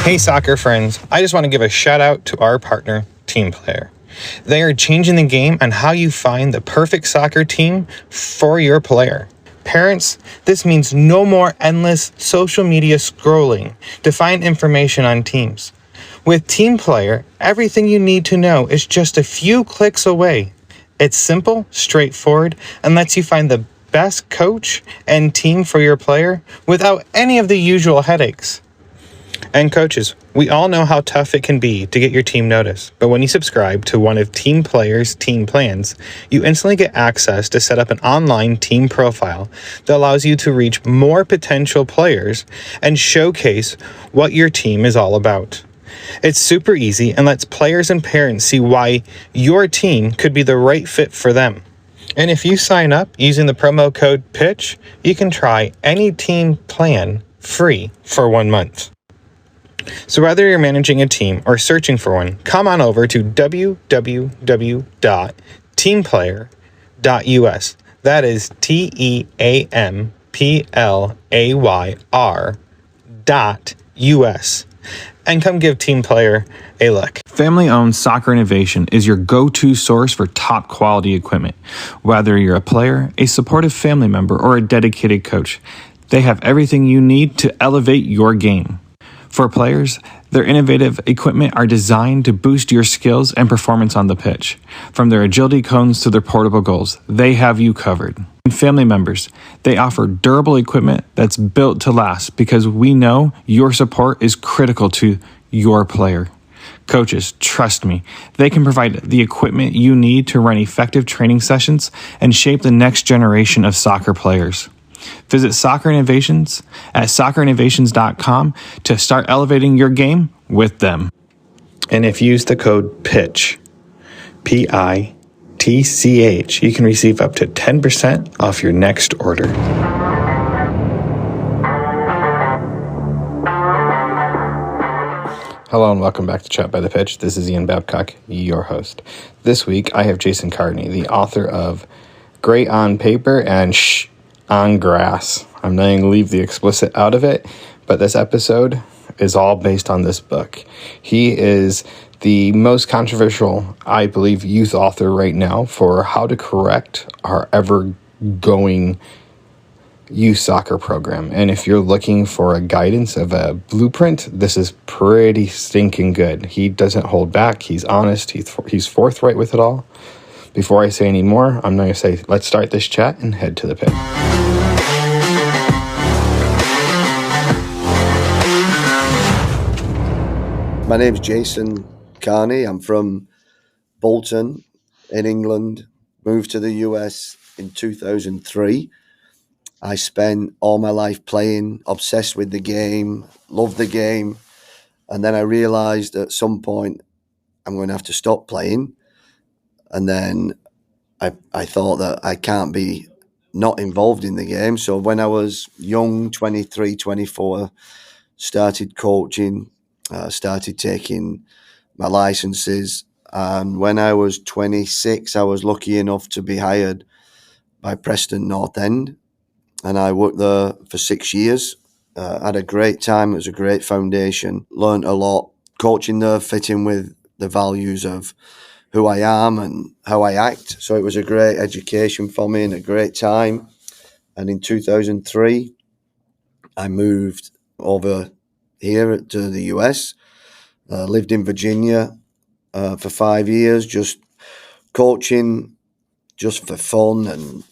Hey soccer friends, I just want to give a shout out to our partner, Team Player. They are changing the game on how you find the perfect soccer team for your player. Parents, this means no more endless social media scrolling to find information on teams. With Team Player, everything you need to know is just a few clicks away. It's simple, straightforward, and lets you find the best coach and team for your player without any of the usual headaches. And coaches, we all know how tough it can be to get your team noticed, but when you subscribe to one of Team Player's team plans, you instantly get access to set up an online team profile that allows you to reach more potential players and showcase what your team is all about. It's super easy and lets players and parents see why your team could be the right fit for them. And if you sign up using the promo code PITCH, you can try any team plan free for 1 month. So whether you're managing a team or searching for one, come on over to www.teamplayer.us. That is TEAMPLAYR.US. And come give Team Player a look. Family-owned Soccer Innovation is your go-to source for top quality equipment. Whether you're a player, a supportive family member, or a dedicated coach, they have everything you need to elevate your game. For players, their innovative equipment are designed to boost your skills and performance on the pitch. From their agility cones to their portable goals, they have you covered. And family members, they offer durable equipment that's built to last because we know your support is critical to your player. Coaches, trust me, they can provide the equipment you need to run effective training sessions and shape the next generation of soccer players. Visit Soccer Innovations at soccerinnovations.com to start elevating your game with them. And if you use the code PITCH, PITCH, you can receive up to 10% off your next order. Hello and welcome back to Chat by the Pitch. This is Ian Babcock, your host. This week I have Jason Carney, the author of Great on Paper and Shh on Grass. I'm not going to leave the explicit out of it, but this episode is all based on this book. He is the most controversial, I believe, youth author right now for how to correct our ever-going youth soccer program. And if you're looking for a guidance of a blueprint, this is pretty stinking good. He doesn't hold back. He's honest. He's forthright with it all. Before I say any more, I'm going to say, let's start this chat and head to the pit. My name's Jason Carney. I'm from Bolton in England. Moved to the US in 2003. I spent all my life playing, obsessed with the game, loved the game. And then I realized at some point I'm going to have to stop playing. And then I thought that I can't be not involved in the game. So when I was young, 23, 24, started coaching, started taking my licenses. And when I was 26, I was lucky enough to be hired by Preston North End. And I worked there for 6 years. Had a great time. It was a great foundation. Learned a lot. Coaching there fit in with the values of who I am and how I act. So it was a great education for me and a great time. And in 2003, I moved over here to the US. Lived in Virginia for 5 years, just coaching, just for fun. And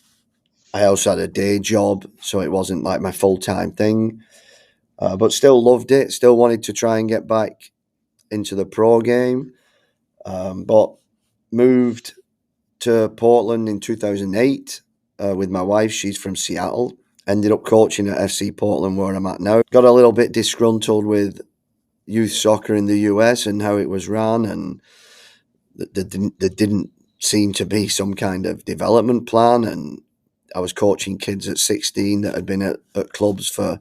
I also had a day job, so it wasn't like my full-time thing. But still loved it, still wanted to try and get back into the pro game. But moved to Portland in 2008 with my wife. She's from Seattle. Ended up coaching at FC Portland, where I'm at now. Got a little bit disgruntled with youth soccer in the US and how it was run, and there didn't seem to be some kind of development plan. And I was coaching kids at 16 that had been at clubs for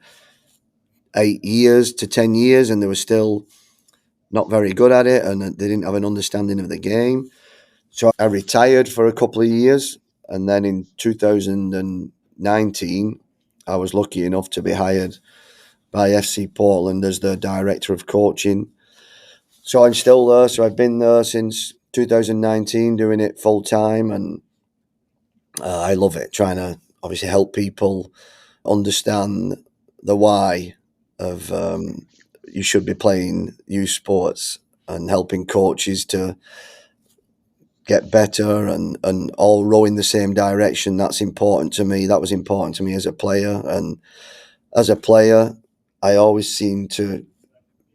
8 years to 10 years, and they were still not very good at it, and they didn't have an understanding of the game. So I retired for a couple of years, and then in 2019, I was lucky enough to be hired by FC Portland as the director of coaching. So I'm still there. So I've been there since 2019, doing it full time, and I love it. Trying to obviously help people understand the why of you should be playing youth sports, and helping coaches to get better and all row in the same direction. That's important to me. That was important to me as a player. And as a player, I always seemed to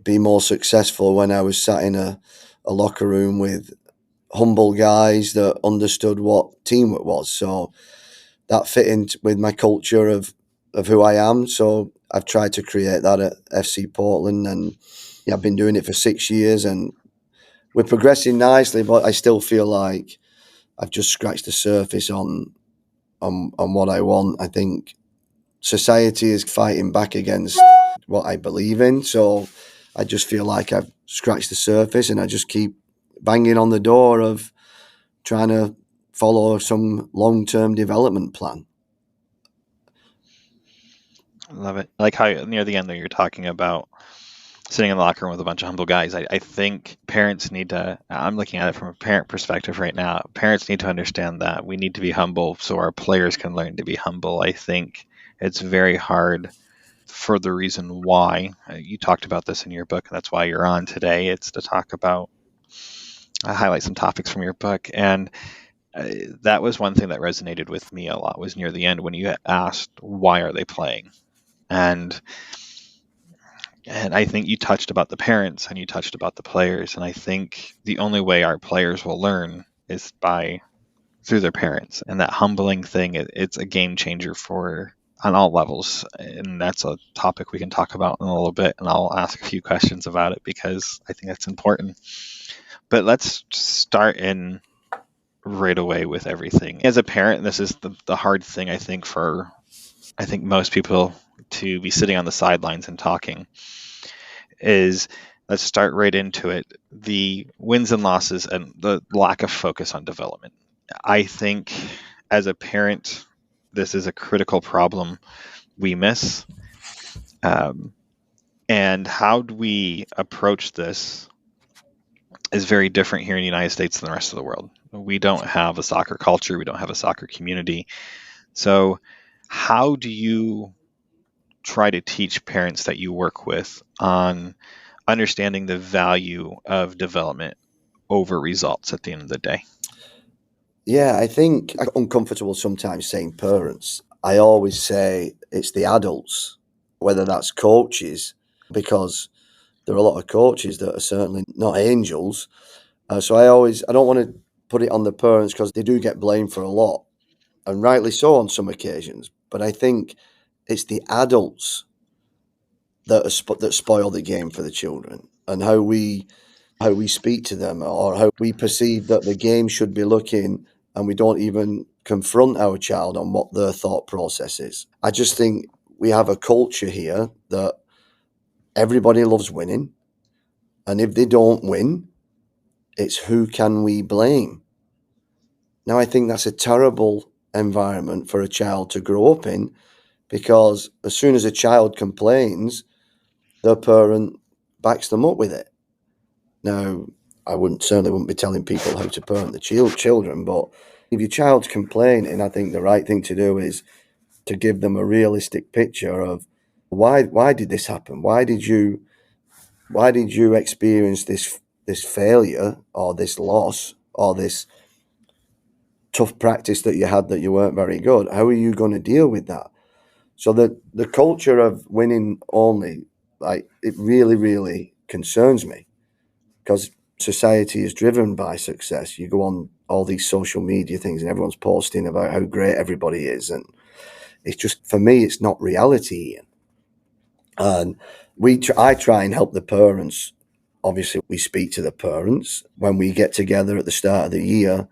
be more successful when I was sat in a locker room with humble guys that understood what teamwork was. So that fit in with my culture of who I am. So I've tried to create that at FC Portland, and yeah, I've been doing it for 6 years, and we're progressing nicely. But I still feel like I've just scratched the surface on what I want. I think society is fighting back against what I believe in. So I just feel like I've scratched the surface, and I just keep banging on the door of trying to follow some long-term development plan. Love it. I like how near the end there you're talking about sitting in the locker room with a bunch of humble guys. I think parents need to, I'm looking at it from a parent perspective right now. Parents need to understand that we need to be humble so our players can learn to be humble. I think it's very hard for the reason why you talked about this in your book, and that's why you're on today. It's to talk about, highlight some topics from your book. And that was one thing that resonated with me a lot, was near the end when you asked, why are they playing? And I think you touched about the parents and you touched about the players. And I think the only way our players will learn is through their parents. And that humbling thing, it's a game changer for on all levels. And that's a topic we can talk about in a little bit. And I'll ask a few questions about it because I think that's important. But let's start in right away with everything. As a parent, this is the hard thing, I think, for most people to be sitting on the sidelines and talking, is let's start right into it. The wins and losses and the lack of focus on development. I think as a parent, this is a critical problem we miss. And how do we approach this is very different here in the United States than the rest of the world. We don't have a soccer culture. We don't have a soccer community. So how do you try to teach parents that you work with on understanding the value of development over results at the end of the day? Yeah, I think I'm uncomfortable sometimes saying parents. I always say it's the adults, whether that's coaches, because there are a lot of coaches that are certainly not angels. So I don't want to put it on the parents, because they do get blamed for a lot, and rightly so on some occasions. But I think it's the adults that that spoil the game for the children, and how we speak to them, or how we perceive that the game should be looking, and we don't even confront our child on what their thought process is. I just think we have a culture here that everybody loves winning, and if they don't win, it's who can we blame? Now, I think that's a terrible environment for a child to grow up in, because as soon as a child complains, their parent backs them up with it. Now, I certainly wouldn't be telling people how to parent the children, but if your child's complaining, I think the right thing to do is to give them a realistic picture of why did this happen? Why did you experience this failure, or this loss, or this tough practice that you had that you weren't very good? How are you going to deal with that? So the culture of winning only, like, it really, really concerns me, because society is driven by success. You go on all these social media things, and everyone's posting about how great everybody is, and it's just, for me, it's not reality. And I try and help the parents. Obviously, we speak to the parents when we get together at the start of the year.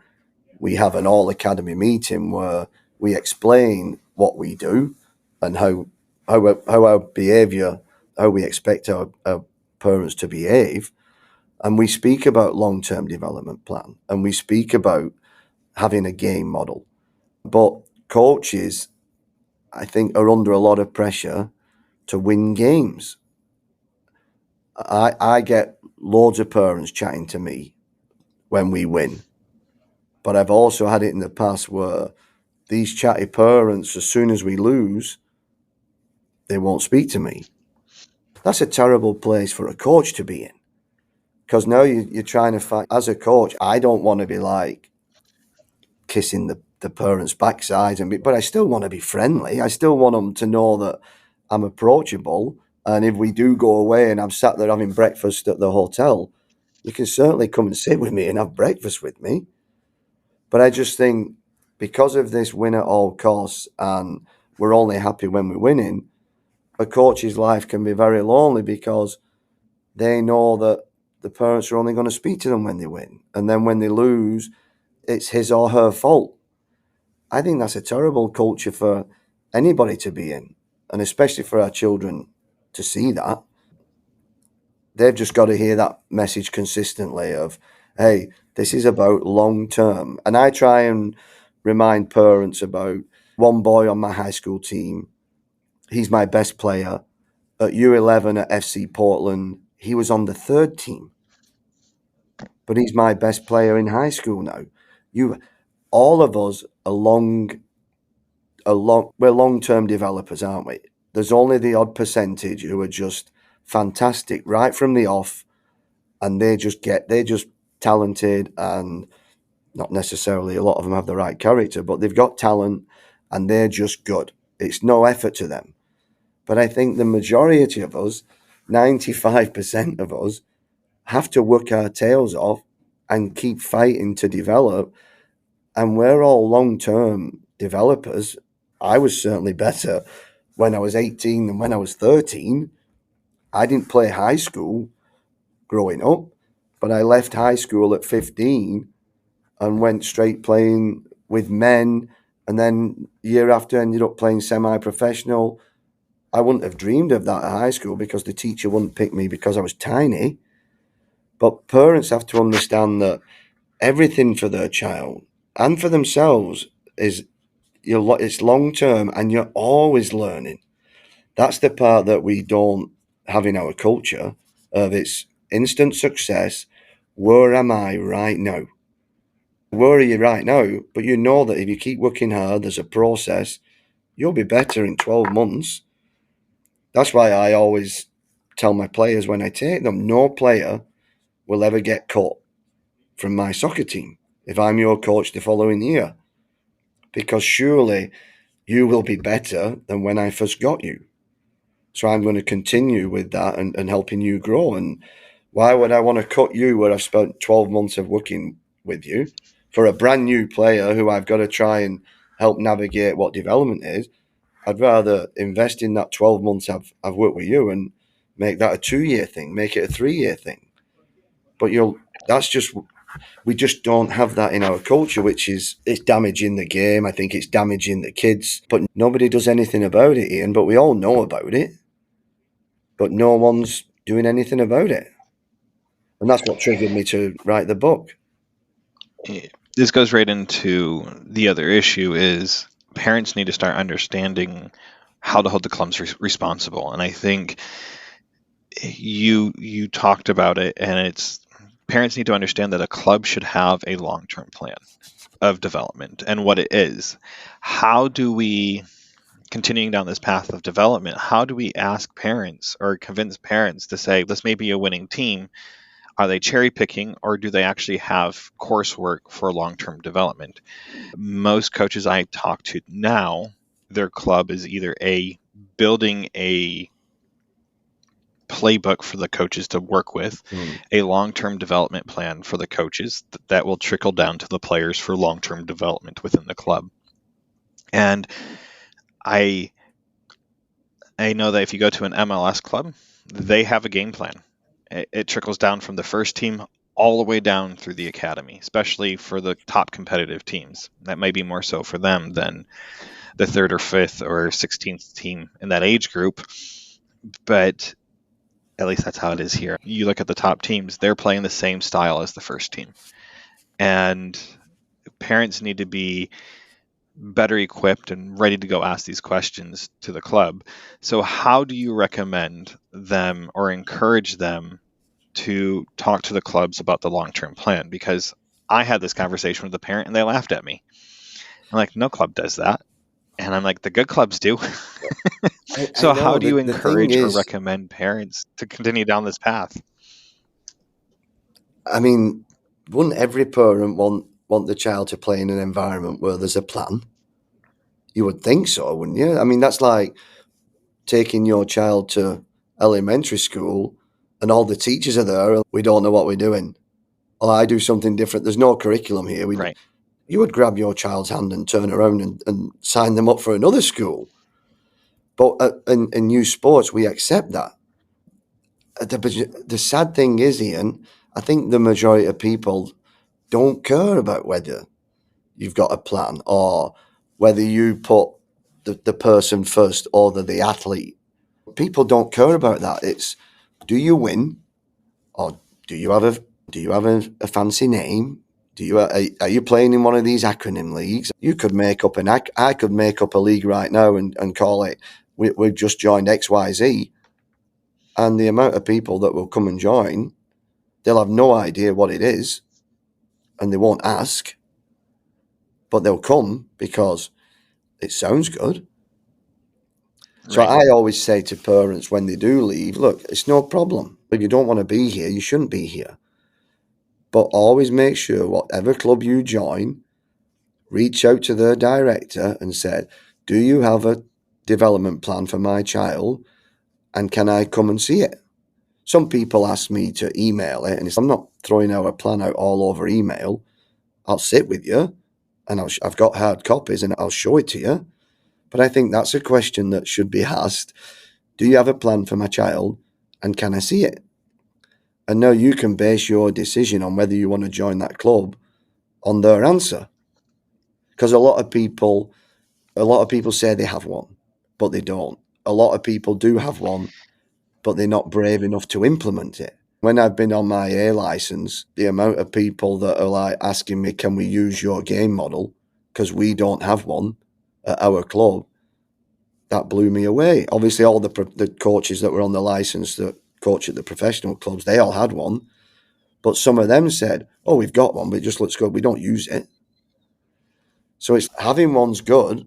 We have an all academy meeting where we explain what we do, and how our behaviour, how we expect our parents to behave. And we speak about long-term development plan, and we speak about having a game model. But coaches, I think, are under a lot of pressure to win games. I get loads of parents chatting to me when we win, but I've also had it in the past where these chatty parents, as soon as we lose, they won't speak to me. That's a terrible place for a coach to be in, because now you're trying to fight. As a coach, I don't want to be like kissing the parents' backsides, but I still want to be friendly. I still want them to know that I'm approachable. And if we do go away and I'm sat there having breakfast at the hotel, you can certainly come and sit with me and have breakfast with me. But I just think because of this win at all costs and we're only happy when we're winning, a coach's life can be very lonely because they know that the parents are only going to speak to them when they win. And then when they lose, it's his or her fault. I think that's a terrible culture for anybody to be in, and especially for our children to see that. They've just got to hear that message consistently of, hey, this is about long term. And I try and remind parents about one boy on my high school team. He's my best player. At U11 at FC Portland, he was on the third team, but he's my best player in high school now. All of us are we're long-term developers, aren't we? There's only the odd percentage who are just fantastic right from the off, and they're just talented, and not necessarily a lot of them have the right character, but they've got talent and they're just good. It's no effort to them. But I think the majority of us, 95% of us, have to work our tails off and keep fighting to develop. And we're all long-term developers. I was certainly better when I was 18 than when I was 13. I didn't play high school growing up, but I left high school at 15 and went straight playing with men. And then year after ended up playing semi-professional. I wouldn't have dreamed of that at high school because the teacher wouldn't pick me because I was tiny. But parents have to understand that everything for their child and for themselves is it's long term, and you're always learning. That's the part that we don't have in our culture of it's instant success. Where am I right now? Where are you right now? But you know that if you keep working hard, there's a process, you'll be better in 12 months. That's why I always tell my players when I take them, no player will ever get cut from my soccer team if I'm your coach the following year. Because surely you will be better than when I first got you. So I'm going to continue with that and helping you grow. And why would I want to cut you where I've spent 12 months of working with you for a brand new player who I've got to try and help navigate what development is? I'd rather invest in that 12 months I've worked with you and make that a 2-year thing, make it a 3-year thing. But we just don't have that in our culture, it's damaging the game. I think it's damaging the kids, but nobody does anything about it, Ian. But we all know about it, but no one's doing anything about it. And that's what triggered me to write the book. This goes right into the other issue is parents need to start understanding how to hold the clubs responsible. And I think you talked about it, and it's parents need to understand that a club should have a long-term plan of development and what it is. How do we, continuing down this path of development, how do we ask parents or convince parents to say, this may be a winning team? Are they cherry picking, or do they actually have coursework for long-term development? Most coaches I talk to now, their club is either building a playbook for the coaches to work with, a long-term development plan for the coaches that will trickle down to the players for long-term development within the club. And I know that if you go to an MLS club, they have a game plan. It trickles down from the first team all the way down through the academy, especially for the top competitive teams. That may be more so for them than the 3rd or 5th or 16th team in that age group. But at least that's how it is here. You look at the top teams, they're playing the same style as the first team. And parents need to be better equipped and ready to go ask these questions to the club. So how do you recommend them or encourage them to talk to the clubs about the long-term plan? Because I had this conversation with the parent and they laughed at me. I'm like, no club does that. And I'm like, the good clubs do. I So how know do you the thing encourage or is, recommend parents to continue down this path? I mean, wouldn't every parent want the child to play in an environment where there's a plan? You would think so, wouldn't you? I mean, that's like taking your child to elementary school and all the teachers are there and we don't know what we're doing. Or I do something different. There's no curriculum here. Right. You would grab your child's hand and turn around and sign them up for another school. But in new sports, we accept that. The sad thing is, Ian, I think the majority of people don't care about whether you've got a plan or whether you put the person first or the athlete. People don't care about that. It's, do you win or do you have a fancy name? Are you playing in one of these acronym leagues? You could make up I could make up a league right now and call it we've just joined XYZ, and the amount of people that will come and join, they'll have no idea what it is, and they won't ask, but they'll come because it sounds good. So Right. I always say to parents when they do leave, look, it's no problem. If you don't want to be here, you shouldn't be here. But always make sure whatever club you join, reach out to their director and say, do you have a development plan for my child? And can I come and see it? Some people ask me to email it, and I'm not throwing our plan out all over email. I'll sit with you, and I've got hard copies, and I'll show it to you. But I think that's a question that should be asked. Do you have a plan for my child, and can I see it? And now you can base your decision on whether you want to join that club on their answer. Because a lot of people say they have one, but they don't. A lot of people do have one, but they're not brave enough to implement it. When I've been on my A license, the amount of people that are like asking me, can we use your game model? Because we don't have one at our club. That blew me away. Obviously, all the coaches that were on the license that coach at the professional clubs, they all had one. But some of them said, oh, we've got one, but it just looks good. We don't use it. So it's having one's good,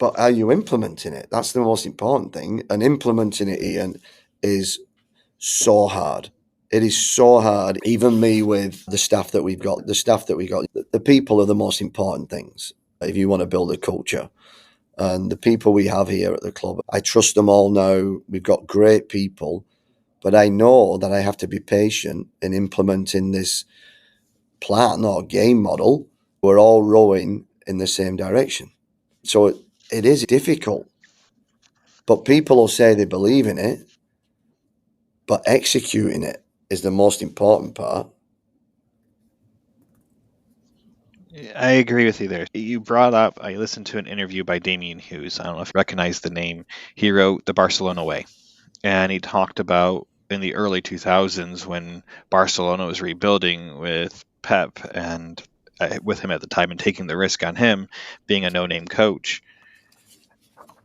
but are you implementing it? That's the most important thing. And implementing it, Ian, is so hard. It is so hard. Even me with the staff that we've got, the people are the most important things if you want to build a culture. And the people we have here at the club, I trust them all now. We've got great people, but I know that I have to be patient in implementing this plan or game model. We're all rowing in the same direction. So it is difficult, but people will say they believe in it, but executing it is the most important part. I agree with you there. You brought up, I listened to an interview by Damien Hughes. I don't know if you recognize the name. He wrote The Barcelona Way. And he talked about in the early 2000s when Barcelona was rebuilding with Pep and with him at the time and taking the risk on him being a no-name coach,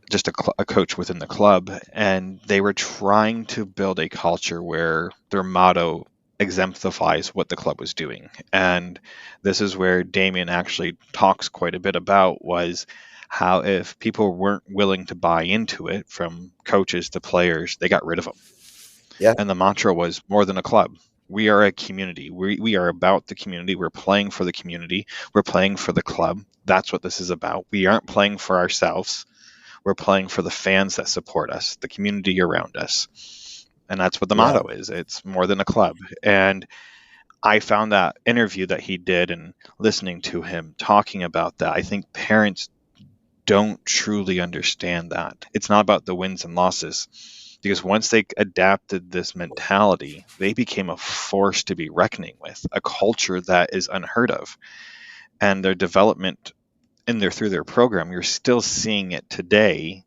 just a coach within the club. And they were trying to build a culture where their motto exemplifies what the club was doing. And this is where Damien actually talks quite a bit about was how if people weren't willing to buy into it, from coaches to players, they got rid of them. Yeah. And the mantra was more than a club. We are a community. We are about the community. We're playing for the community. We're playing for the club. That's what this is about. We aren't playing for ourselves. We're playing for the fans that support us, the community around us. And that's what the Yeah. motto is. It's more than a club. And I found that interview that he did and listening to him talking about that, I think parents don't truly understand that. It's not about the wins and losses. Because once they adapted this mentality, they became a force to be reckoning with, a culture that is unheard of. And their development through their program, you're still seeing it today,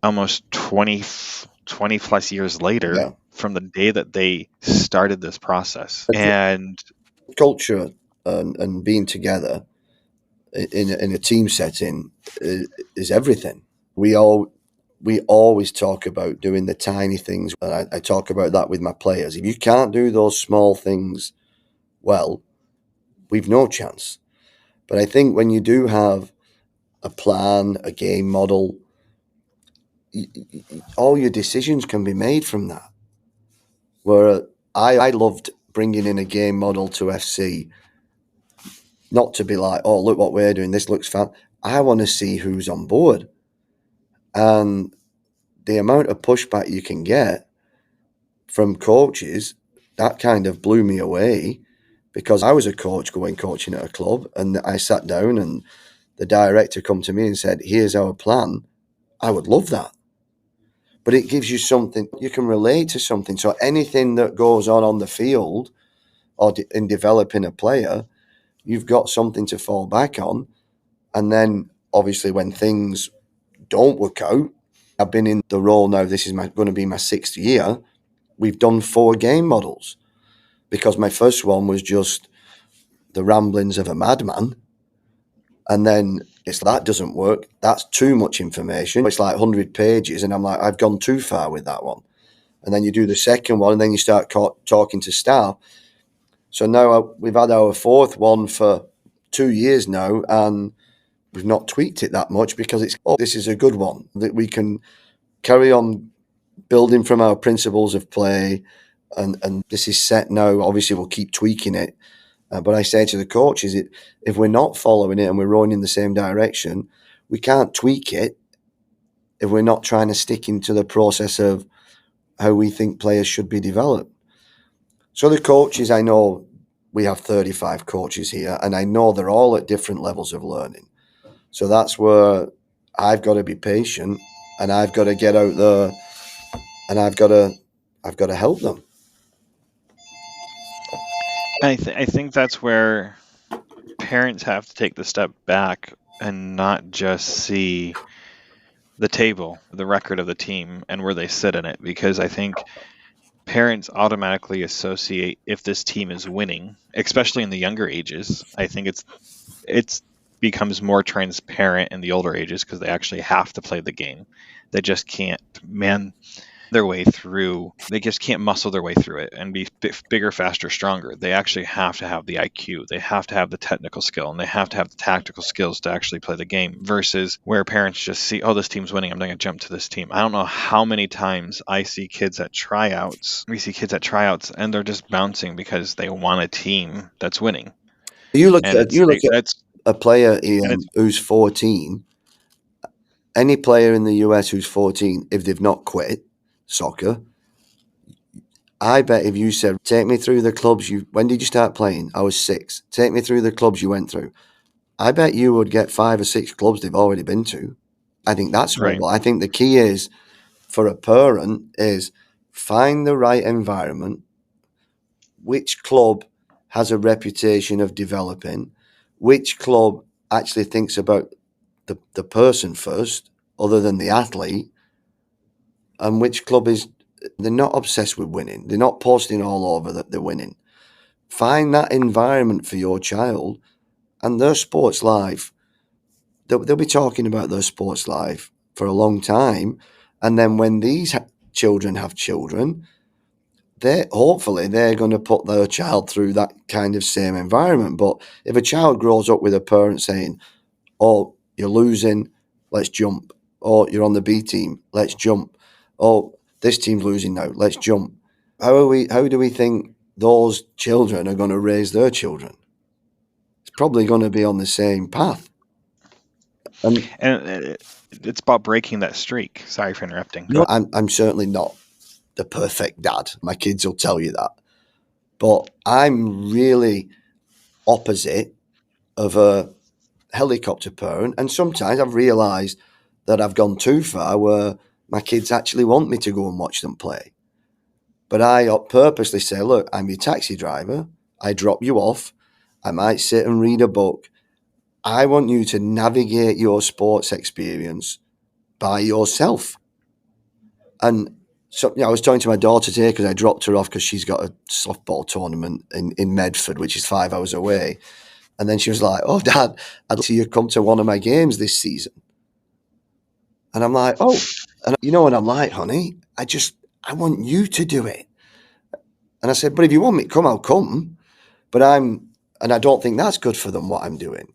almost 20 plus years later, Yeah. from the day that they started this process. And Culture and being together, in a team setting is everything. We always talk about doing the tiny things, and I talk about that with my players. If you can't do those small things well, we've no chance. But I think when you do have a plan, a game model, all your decisions can be made from that. Where I loved bringing in a game model to FC, not to be like, oh, look what we're doing, this looks fun. I want to see who's on board. And the amount of pushback you can get from coaches, that kind of blew me away, because I was a coach going coaching at a club, and I sat down and the director come to me and said, here's our plan. I would love that. But it gives you something, you can relate to something. So anything that goes on the field or in developing a player, you've got something to fall back on. And then obviously when things don't work out, I've been in the role now, this is going to be my 6th year. We've done 4 game models, because my first one was just the ramblings of a madman. And then that doesn't work. That's too much information. It's like 100 pages. And I'm like, I've gone too far with that one. And then you do the second one, and then you start talking to staff. So now we've had our 4th one for 2 years now, and we've not tweaked it that much, because this is a good one that we can carry on building from our principles of play. And this is set now. Obviously, we'll keep tweaking it. But I say to the coaches, if we're not following it and we're rowing in the same direction, we can't tweak it if we're not trying to stick into the process of how we think players should be developed. So the coaches, I know we have 35 coaches here, and I know they're all at different levels of learning. So that's where I've got to be patient, and I've got to get out there, and I've got to help them. I think that's where parents have to take the step back and not just see the table, the record of the team, and where they sit in it, because I think parents automatically associate if this team is winning, especially in the younger ages. I think it's becomes more transparent in the older ages, because they actually have to play the game. They just can't their way through. They just can't muscle their way through it and be bigger, faster, stronger. They actually have to have the IQ. They have to have the technical skill, and they have to have the tactical skills to actually play the game, versus where parents just see, oh, this team's winning, I'm going to jump to this team. I don't know how many times I see kids at tryouts. We see kids at tryouts and they're just bouncing because they want a team that's winning. You look at a player who's 14. Any player in the US who's 14, if they've not quit soccer, I bet if you said, take me through the clubs when did you start playing? I was 6. Take me through the clubs you went through. I bet you would get 5 or 6 clubs they've already been to. I think that's right. I think the key is, for a parent, is find the right environment. Which club has a reputation of developing? Which club actually thinks about the person first, other than the athlete? And which club they're not obsessed with winning. They're not posting all over that they're winning. Find that environment for your child, and their sports life. They'll be talking about their sports life for a long time. And then when these children have children, hopefully they're going to put their child through that kind of same environment. But if a child grows up with a parent saying, oh, you're losing, let's jump. Oh, you're on the B team, let's jump. Oh, this team's losing now, let's jump. How do we think those children are going to raise their children? It's probably going to be on the same path. And it's about breaking that streak. Sorry for interrupting. No, I'm certainly not the perfect dad. My kids will tell you that. But I'm really opposite of a helicopter parent. And sometimes I've realised that I've gone too far, where my kids actually want me to go and watch them play. But I purposely say, look, I'm your taxi driver. I drop you off. I might sit and read a book. I want you to navigate your sports experience by yourself. And so, I was talking to my daughter today, because I dropped her off because she's got a softball tournament in Medford, which is 5 hours away. And then she was like, "Oh, Dad, I'd like you come to one of my games this season." And I'm like, "Oh," and you know what I'm like, honey? I want you to do it. And I said, "But if you want me to come, I'll come. But and I don't think that's good for them, what I'm doing.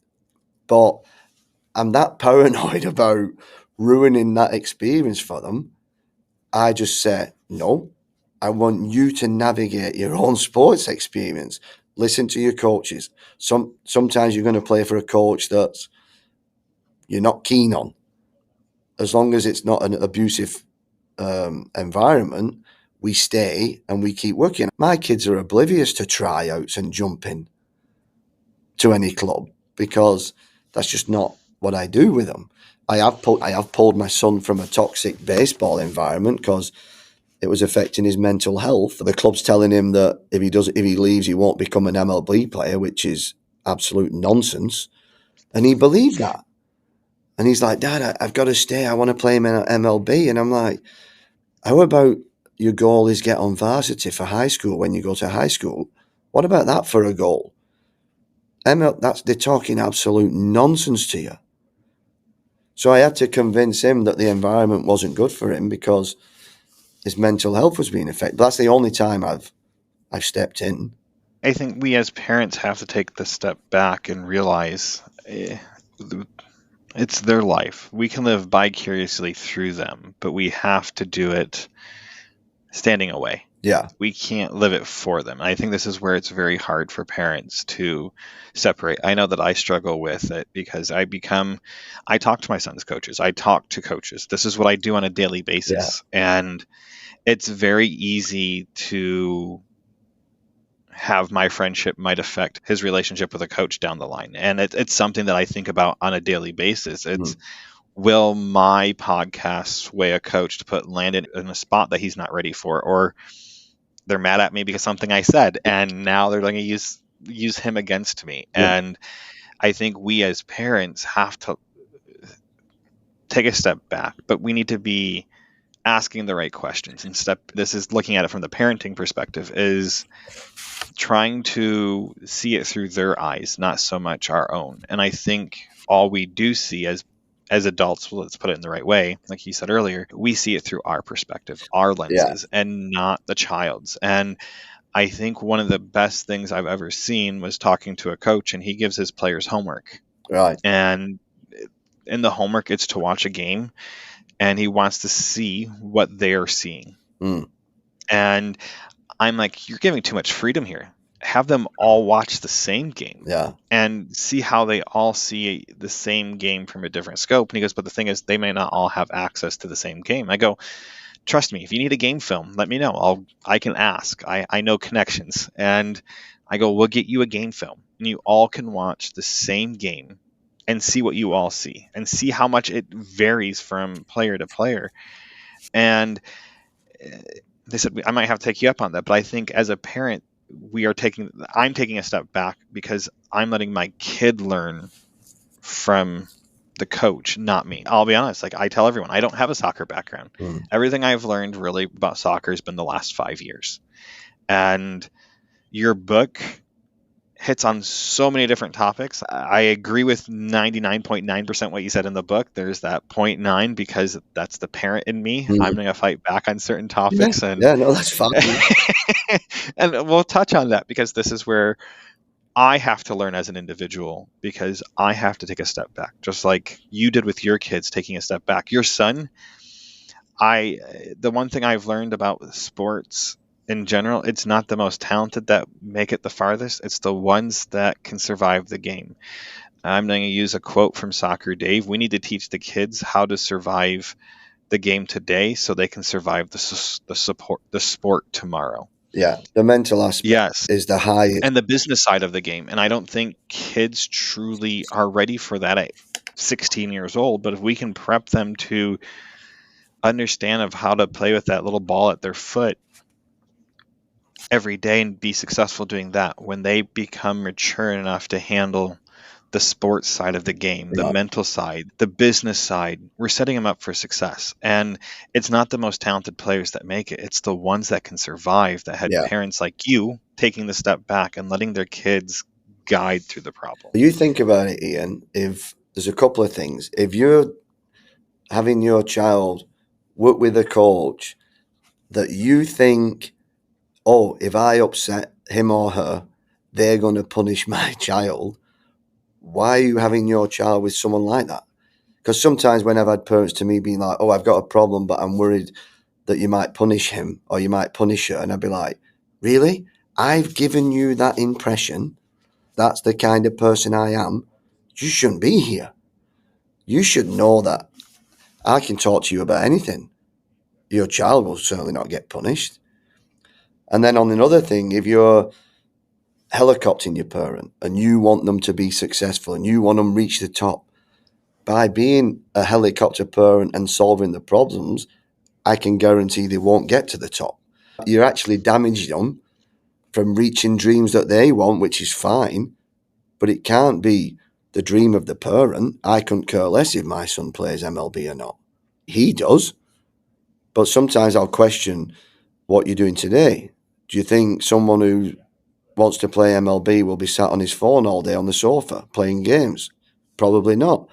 But I'm that paranoid about ruining that experience for them. I just say, no, I want you to navigate your own sports experience. Listen to your coaches. Sometimes you're going to play for a coach that you're not keen on. As long as it's not an abusive environment, we stay and we keep working. My kids are oblivious to tryouts and jumping to any club because that's just not what I do with them. I have pulled my son from a toxic baseball environment because it was affecting his mental health. The club's telling him that if he leaves, he won't become an MLB player, which is absolute nonsense. And he believed that. And he's like, "Dad, I've got to stay. I want to play in MLB." And I'm like, "How about your goal is get on varsity for high school when you go to high school? What about that for a goal? They're talking absolute nonsense to you." So I had to convince him that the environment wasn't good for him because his mental health was being affected. That's the only time I've stepped in. I think we as parents have to take the step back and realize it's their life. We can live vicariously through them, but we have to do it standing away. Yeah. We can't live it for them. I think this is where it's very hard for parents to separate. I know that I struggle with it because I talk to my son's coaches. I talk to coaches. This is what I do on a daily basis. Yeah. And it's very easy to have my friendship might affect his relationship with a coach down the line. And it's something that I think about on a daily basis. It's will my podcast sway a coach to put Landon in a spot that he's not ready for, or they're mad at me because something I said, and now they're going to use him against me. Yeah. And I think we as parents have to take a step back, but we need to be asking the right questions. This is looking at it from the parenting perspective, is trying to see it through their eyes, not so much our own. And I think all we do see as adults, well, let's put it in the right way, like you said earlier, we see it through our perspective, our lenses, and not the child's. And I think one of the best things I've ever seen was talking to a coach, and he gives his players homework. Right. And in the homework, it's to watch a game, and he wants to see what they're seeing. And I'm like, you're giving too much freedom here. Have them all watch the same game and see how they all see the same game from a different scope. And he goes, but the thing is, they may not all have access to the same game. I go, trust me, if you need a game film, let me know. I can ask. I know connections. And I go, we'll get you a game film, and you all can watch the same game and see what you all see and see how much it varies from player to player. And they said, I might have to take you up on that. But I think as a parent, I'm taking a step back because I'm letting my kid learn from the coach, not me. I'll be honest. Like I tell everyone, I don't have a soccer background. Everything I've learned really about soccer has been the last 5 years. And your book hits on so many different topics. I agree with 99.9% what you said in the book. There's that 0.9 because that's the parent in me. I'm going to fight back on certain topics. No, that's fine. And we'll touch on that because this is where I have to learn as an individual, because I have to take a step back, just like you did with your kids, taking a step back. Your son, the one thing I've learned about sports in general, it's not the most talented that make it the farthest. It's the ones that can survive the game. I'm going to use a quote from Soccer Dave. We need to teach the kids how to survive the game today so they can survive the sport tomorrow. Yeah, the mental aspect is the highest. And the business side of the game. And I don't think kids truly are ready for that at 16 years old. But if we can prep them to understand of how to play with that little ball at their foot every day and be successful doing that, when they become mature enough to handle the sports side of the game, the mental side, the business side, we're setting them up for success. And it's not the most talented players that make it. It's the ones that can survive, that had parents like you taking the step back and letting their kids guide through the problem. You think about it, Ian, if there's a couple of things. If you're having your child work with a coach that you think, oh, if I upset him or her, they're going to punish my child, why are you having your child with someone like that? Because sometimes when I've had parents to me being like, oh, I've got a problem, but I'm worried that you might punish him or you might punish her. And I'd be like, really? I've given you that impression. That's the kind of person I am. You shouldn't be here. You should know that I can talk to you about anything. Your child will certainly not get punished. And then on another thing, if you're helicoptering your parent and you want them to be successful and you want them to reach the top, by being a helicopter parent and solving the problems, I can guarantee they won't get to the top. You're actually damaging them from reaching dreams that they want, which is fine, but it can't be the dream of the parent. I couldn't care less if my son plays MLB or not. He does. But sometimes I'll question what you're doing today. Do you think someone who wants to play MLB will be sat on his phone all day on the sofa playing games? Probably not.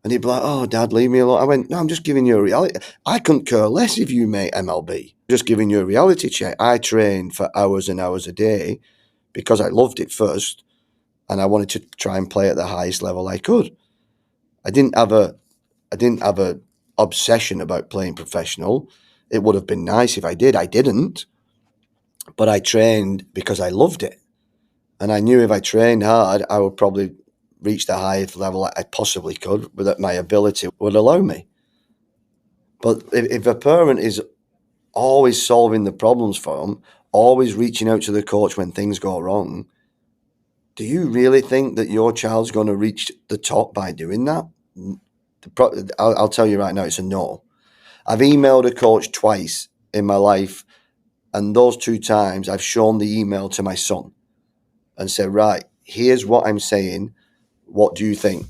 And he'd be like, oh, Dad, leave me alone. I went, no, I'm just giving you a reality. I couldn't care less if you make MLB. Just giving you a reality check. I trained for hours and hours a day because I loved it first and I wanted to try and play at the highest level I could. I didn't have a obsession about playing professional. It would have been nice if I did. I didn't. But I trained because I loved it. And I knew if I trained hard, I would probably reach the highest level I possibly could, but that my ability would allow me. But if a parent is always solving the problems for them, always reaching out to the coach when things go wrong, do you really think that your child's going to reach the top by doing that? I'll tell you right now, it's a no. I've emailed a coach twice in my life, and those 2 times I've shown the email to my son and said, right, here's what I'm saying. What do you think?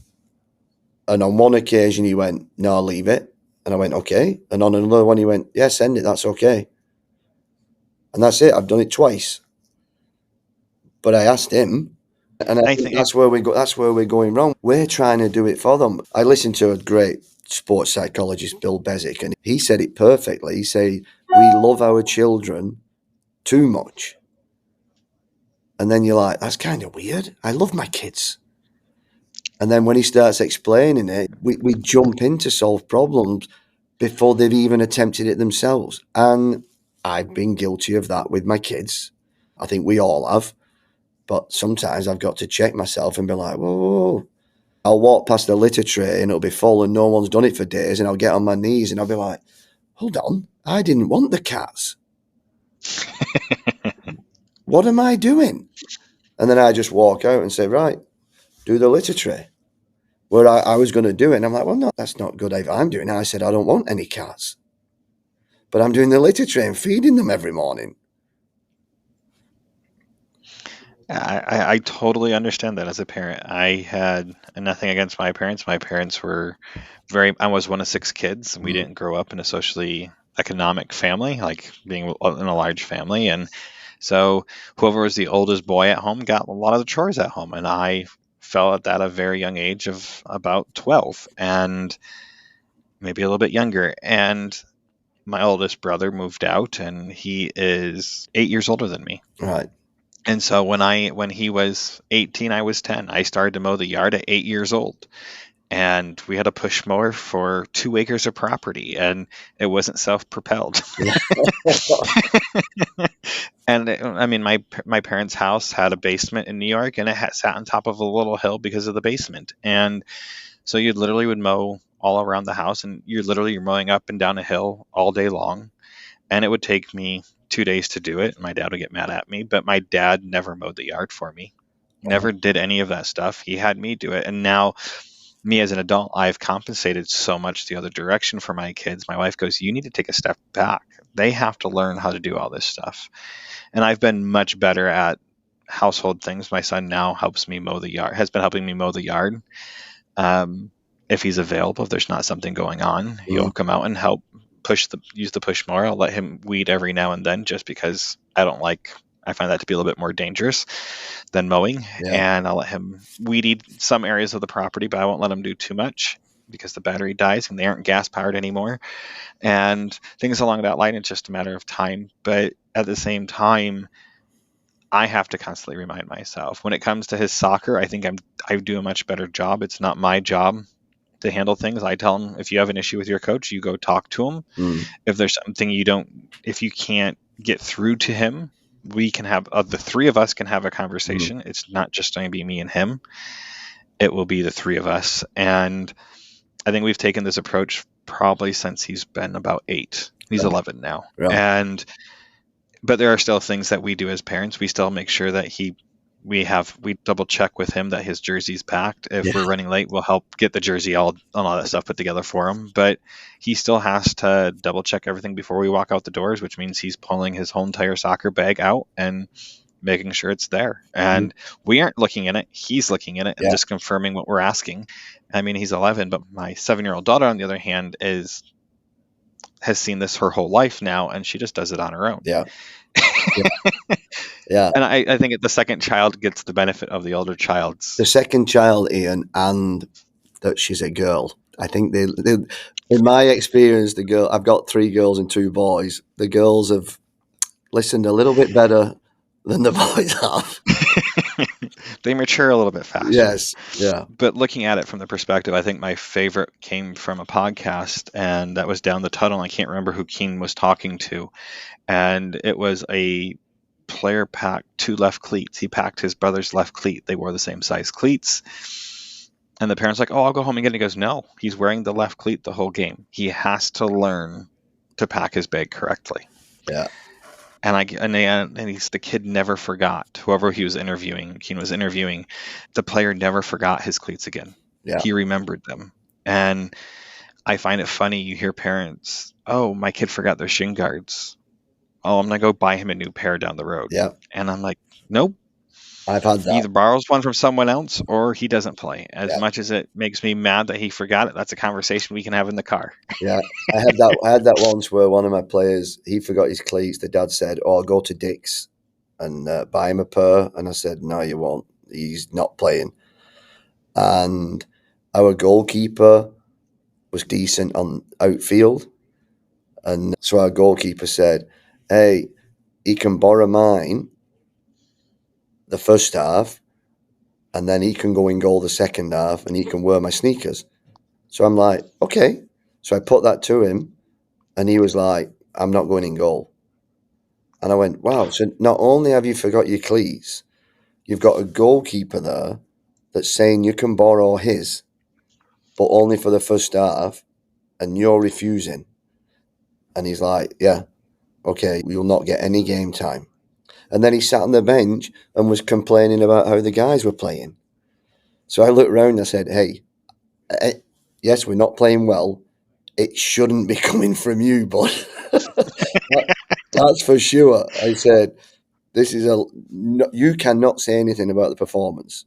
And on one occasion he went, no, I'll leave it. And I went, okay. And on another one he went, yeah, send it. That's okay. And that's it. I've done it twice. But I asked him, and I think that's where we go. That's where we're going wrong. We're trying to do it for them. I listened to a great sports psychologist, Bill Bezick, and he said it perfectly. He said, we love our children too much. And then you're like, that's kind of weird. I love my kids. And then when he starts explaining it, we jump in to solve problems before they've even attempted it themselves. And I've been guilty of that with my kids. I think we all have. But sometimes I've got to check myself and be like, whoa. I'll walk past the litter tray and it'll be full and no one's done it for days. And I'll get on my knees and I'll be like, hold on, I didn't want the cats. What am I doing? And then I just walk out and say, right, do the litter tray. Where I was going to do it. And I'm like, well, no, that's not good if I'm doing it. I said, I don't want any cats. But I'm doing the litter tray and feeding them every morning. I totally understand that as a parent. I had nothing against my parents. My parents were I was one of 6 kids. We didn't grow up in a socially economic family, like being in a large family. And so whoever was the oldest boy at home got a lot of the chores at home. And I fell at that at a very young age of about 12 and maybe a little bit younger. And my oldest brother moved out and he is 8 years older than me. Right. And so when he was 18, I was 10. I started to mow the yard at 8 years old. And we had a push mower for 2 acres of property, and it wasn't self-propelled. And I mean, my parents' house had a basement in New York, and it sat on top of a little hill because of the basement. And so you literally would mow all around the house, and you're mowing up and down a hill all day long. And it would take me 2 days to do it. My dad would get mad at me, but my dad never mowed the yard for me. Never did any of that stuff. He had me do it. And now, me as an adult, I've compensated so much the other direction for my kids. My wife goes, you need to take a step back. They have to learn how to do all this stuff. And I've been much better at household things. My son now has been helping me mow the yard. If he's available, if there's not something going on, he'll come out and help use the push mower. I'll let him weed every now and then just because I don't like I find that to be a little bit more dangerous than mowing. Yeah. And I'll let him weed eat some areas of the property, but I won't let him do too much because the battery dies and they aren't gas powered anymore. And things along that line, it's just a matter of time. But at the same time, I have to constantly remind myself when it comes to his soccer, I think I do a much better job. It's not my job to handle things. I tell him, if you have an issue with your coach, you go talk to him. If there's something if you can't get through to him, we can have, the three of us can have a conversation. It's not just going to be me and him. It will be the three of us. And I think we've taken this approach probably since he's been about 8. He's 11 now. Right. But there are still things that we do as parents. We still make sure that we double check with him that his jersey's packed. If we're running late, we'll help get the jersey all that stuff put together for him. But he still has to double check everything before we walk out the doors, which means he's pulling his whole entire soccer bag out and making sure it's there. And we aren't looking in it. He's looking in it and just confirming what we're asking. I mean, he's 11, but my 7-year-old daughter, on the other hand, has seen this her whole life now, and she just does it on her own. Yeah. Yeah. And I think the second child gets the benefit of the older child's. The second child, Ian, and that she's a girl. I think they in my experience, I've got 3 girls and 2 boys. The girls have listened a little bit better than the boys have. They mature a little bit faster. Yes, yeah. But looking at it from the perspective, I think my favorite came from a podcast, and that was Down the Tunnel. I can't remember who Keen was talking to. And it was a player packed 2 left cleats. He packed his brother's left cleat. They wore the same size cleats. And the parent's like, oh, I'll go home and get it. He goes, no, he's wearing the left cleat the whole game. He has to learn to pack his bag correctly. Yeah. And he's, the kid never forgot, whoever he was interviewing, Keen was interviewing, the player never forgot his cleats again. Yeah. He remembered them. And I find it funny, you hear parents, oh, my kid forgot their shin guards. Oh, I'm going to go buy him a new pair down the road. Yeah. And I'm like, nope. I've had that. He either borrows one from someone else or he doesn't play. As much as it makes me mad that he forgot it, that's a conversation we can have in the car. Yeah. I had that once where one of my players, he forgot his cleats. The dad said, oh, I'll go to Dick's and buy him a pair. And I said, no, you won't. He's not playing. And our goalkeeper was decent on outfield. And so our goalkeeper said, hey, he can borrow mine the first half, and then he can go in goal the second half, and he can wear my sneakers. So I'm like, okay. So I put that to him, and he was like, I'm not going in goal. And I went, wow. So not only have you forgot your cleats, you've got a goalkeeper there that's saying you can borrow his, but only for the first half, and you're refusing. And he's like, yeah, okay, you'll not get any game time. And then he sat on the bench and was complaining about how the guys were playing. So I looked around and I said, hey, yes, we're not playing well. It shouldn't be coming from you, bud. That's for sure. I said, you cannot say anything about the performance.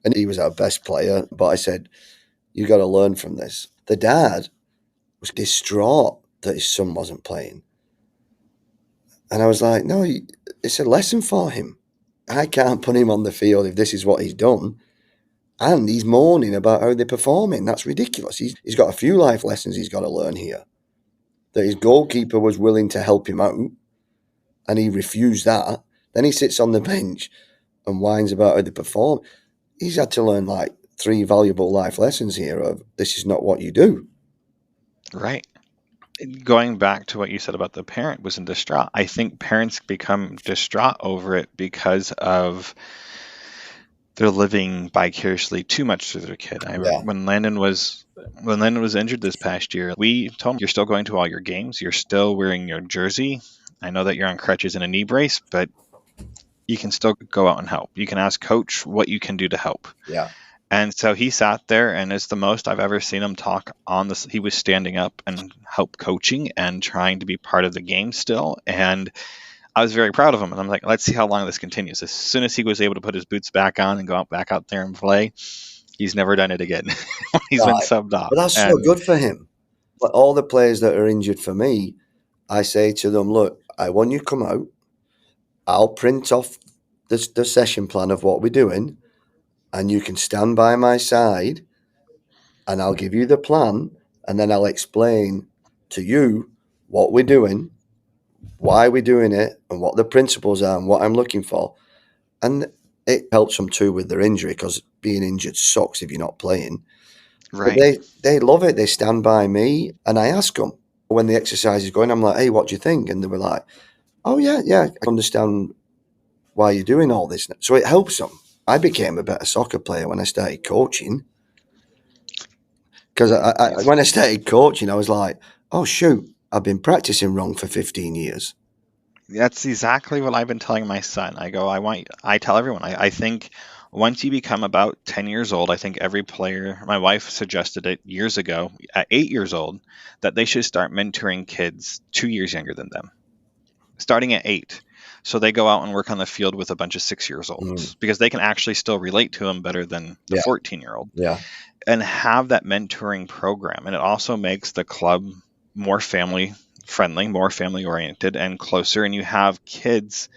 And he was our best player. But I said, you got to learn from this. The dad was distraught that his son wasn't playing. And I was like, no, it's a lesson for him. I can't put him on the field if this is what he's done. And he's moaning about how they're performing. That's ridiculous. He's got a few life lessons he's got to learn here. That his goalkeeper was willing to help him out, and he refused that. Then he sits on the bench and whines about how they perform. He's had to learn like 3 valuable life lessons here of this is not what you do. Right. Going back to what you said about the parent was in distraught. I think parents become distraught over it because of they're living vicariously too much through their kid. When Landon was injured this past year, we told him, you're still going to all your games. You're still wearing your jersey. I know that you're on crutches and a knee brace, but you can still go out and help. You can ask coach what you can do to help. Yeah. And so he sat there, and it's the most I've ever seen him talk on this. He was standing up and help coaching and trying to be part of the game still. And I was very proud of him. And I'm like, let's see how long this continues. As soon as he was able to put his boots back on and go back out there and play, he's never done it again. He's been subbed off. But that's so good for him. But all the players that are injured for me, I say to them, look, I want you to come out I'll print off the session plan of what we're doing, and you can stand by my side, and I'll give you the plan, and then I'll explain to you what we're doing, why we're doing it, and what the principles are, and what I'm looking for. And it helps them too with their injury, because being injured sucks if you're not playing. But Right. they love it. They stand by me, and I ask them when the exercise is going. I'm like, "Hey, what do you think?" And they were like, "Oh yeah, I understand why you're doing all this." So it helps them. I became a better soccer player when I started coaching, because It's when I started coaching, I was like, "Oh shoot, I've been practicing wrong for 15 years." That's exactly what I've been telling my son. I tell everyone, I think once you become about 10 years old, I think every player, my wife suggested it years ago, at 8 years old, that they should start mentoring kids 2 years younger than them, starting at 8. So they go out and work on the field with a bunch of 6 years olds because they can actually still relate to them better than the Yeah, 14-year-old, yeah, and have that mentoring program. And it also makes the club more family friendly, more family oriented, and closer. And you have kids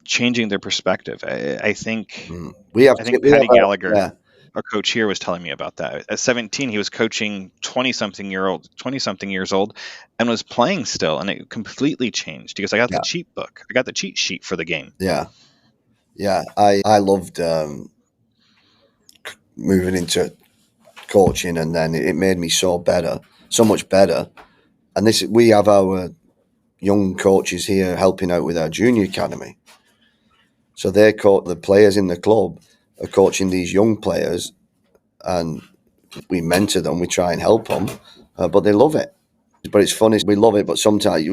changing their perspective. I think we have I think we have Paddy Gallagher, yeah, our coach here, was telling me about that. At 17, he was coaching 20 something years old, and was playing still, and it completely changed. He goes, I got the yeah, cheat book, I got the cheat sheet for the game. yeah, yeah. I loved moving into coaching, and then it made me so much better. And this, we have our young coaches here helping out with our junior academy. So they coach the players in the club are coaching these young players, and we mentor them. We try and help them, but they love it. But it's funny, we love it, but sometimes